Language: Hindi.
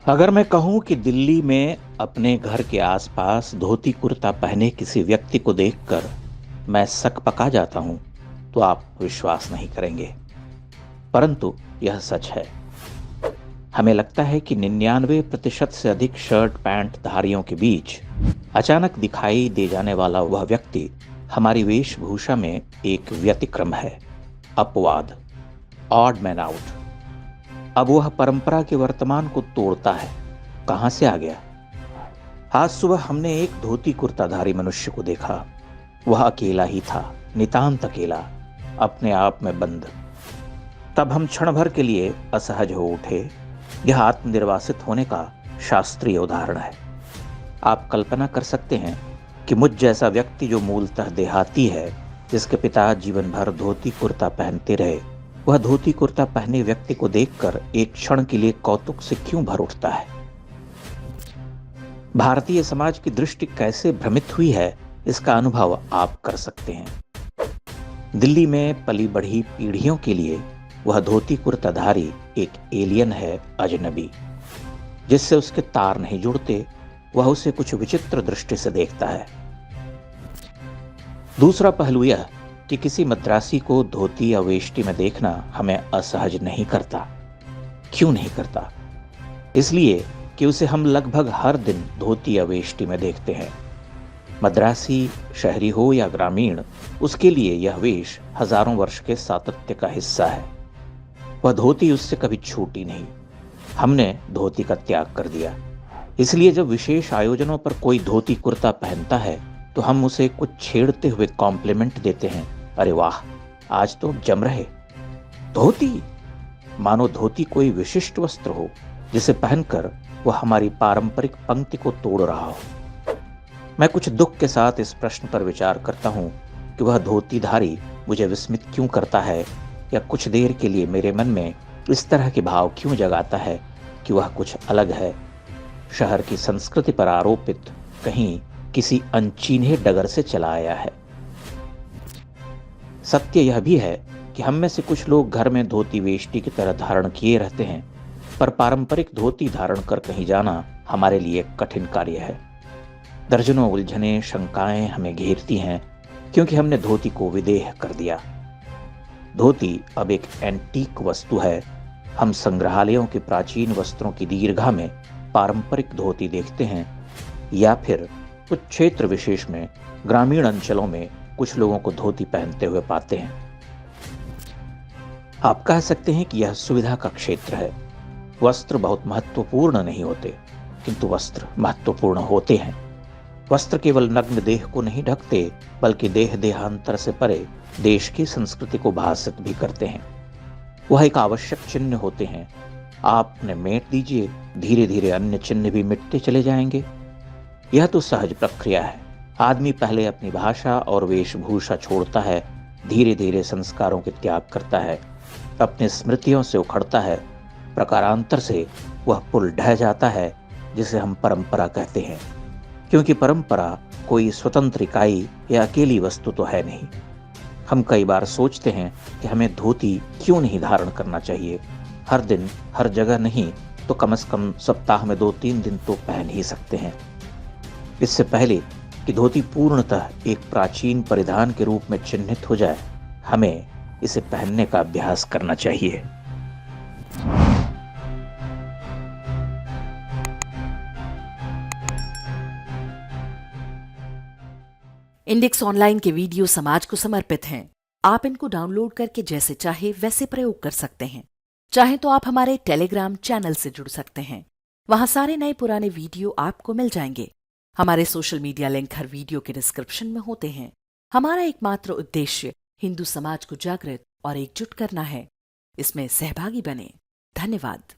अगर मैं कहूँ कि दिल्ली में अपने घर के आसपास धोती कुर्ता पहने किसी व्यक्ति को देखकर मैं सकपका जाता हूँ, तो आप विश्वास नहीं करेंगे। परंतु यह सच है। हमें लगता है कि 99% से अधिक शर्ट पैंट धारियों के बीच अचानक दिखाई दे जाने वाला वह व्यक्ति हमारी वेशभूषा में एक व्यतिक्रम है, अपवाद, ऑड मैन आउट। अब वह परंपरा के वर्तमान को तोड़ता है। कहां से आ गया? आज सुबह हमने एक धोती कुर्ताधारी मनुष्य को देखा। वह अकेला ही था, नितांत अकेला, अपने आप में बंद। तब हम क्षण भर के लिए असहज हो उठे। यह आत्मनिर्वासित होने का शास्त्रीय उदाहरण है। आप कल्पना कर सकते हैं कि मुझ जैसा व्यक्ति जो मूलतः देहाती है, जिसके पिता जीवन भर धोती कुर्ता पहनते रहे, वह धोती कुर्ता पहने व्यक्ति को देखकर एक क्षण के लिए कौतुक से क्यों भर उठता है? भारतीय समाज की दृष्टि कैसे भ्रमित हुई है, इसका अनुभव आप कर सकते हैं। दिल्ली में पली बढ़ी पीढ़ियों के लिए वह धोती कुर्ताधारी एक एलियन है, अजनबी, जिससे उसके तार नहीं जुड़ते। वह उसे कुछ विचित्र दृष्टि से देखता है। दूसरा पहलू यह कि किसी मद्रासी को धोती या वेष्टी में देखना हमें असहज नहीं करता। क्यों नहीं करता? इसलिए कि उसे हम लगभग हर दिन धोती या वेष्टी में देखते हैं। मद्रासी शहरी हो या ग्रामीण, उसके लिए यह वेश हजारों वर्ष के सातत्य का हिस्सा है। वह धोती उससे कभी छूटी नहीं। हमने धोती का त्याग कर दिया। इसलिए जब विशेष आयोजनों पर कोई धोती कुर्ता पहनता है तो हम उसे कुछ छेड़ते हुए कॉम्प्लीमेंट देते हैं। अरे वाह, आज तो जम रहे। धोती, मानो धोती कोई विशिष्ट वस्त्र हो जिसे पहनकर वह हमारी पारंपरिक पंक्ति को तोड़ रहा हो। मैं कुछ दुख के साथ इस प्रश्न पर विचार करता हूं कि वह धोतीधारी मुझे विस्मित क्यों करता है, या कुछ देर के लिए मेरे मन में इस तरह के भाव क्यों जगाता है कि वह कुछ अलग है, शहर की संस्कृति पर आरोपित कहीं किसी अनचिन्हे डगर से चला आया है। सत्य यह भी है कि हम में से कुछ लोग घर में धोती वेष्टी की तरह धारण किए रहते हैं, पर पारंपरिक धोती धारण कर कहीं जाना हमारे लिए कठिन कार्य है। दर्जनों उलझनें, शंकाएं हमें घेरती हैं क्योंकि हमने धोती को विदेह कर दिया। धोती अब एक एंटीक वस्तु है। हम संग्रहालयों के प्राचीन वस्त्रों की दीर्घा में पारंपरिक धोती देखते हैं, या फिर कुछ क्षेत्र विशेष में ग्रामीण अंचलों में कुछ लोगों को धोती पहनते हुए पाते हैं। आप कह सकते हैं कि यह सुविधा का क्षेत्र है। वस्त्र बहुत महत्वपूर्ण नहीं होते, किंतु वस्त्र महत्वपूर्ण होते हैं। वस्त्र केवल नग्न देह को नहीं ढकते, बल्कि देह देहांतर से परे देश की संस्कृति को भासित भी करते हैं। वह एक आवश्यक चिन्ह होते हैं। आपने मेट दीजिए, धीरे धीरे अन्य चिन्ह भी मिटते चले जाएंगे। यह तो सहज प्रक्रिया है। आदमी पहले अपनी भाषा और वेशभूषा छोड़ता है, धीरे धीरे संस्कारों के त्याग करता है, अपनी स्मृतियों से उखड़ता है। प्रकारांतर से वह पुल ढह जाता है जिसे हम परंपरा कहते हैं, क्योंकि परंपरा कोई स्वतंत्र इकाई या अकेली वस्तु तो है नहीं। हम कई बार सोचते हैं कि हमें धोती क्यों नहीं धारण करना चाहिए। हर दिन, हर जगह नहीं तो कम से कम सप्ताह में 2-3 दिन तो पहन ही सकते हैं। इससे पहले कि धोती पूर्णतः एक प्राचीन परिधान के रूप में चिन्हित हो जाए, हमें इसे पहनने का अभ्यास करना चाहिए। इंडेक्स ऑनलाइन के वीडियो समाज को समर्पित हैं। आप इनको डाउनलोड करके जैसे चाहे वैसे प्रयोग कर सकते हैं। चाहे तो आप हमारे टेलीग्राम चैनल से जुड़ सकते हैं। वहां सारे नए पुराने वीडियो आपको मिल जाएंगे। हमारे सोशल मीडिया लिंक हर वीडियो के डिस्क्रिप्शन में होते हैं। हमारा एकमात्र उद्देश्य हिंदू समाज को जागृत और एकजुट करना है। इसमें सहभागी बने। धन्यवाद।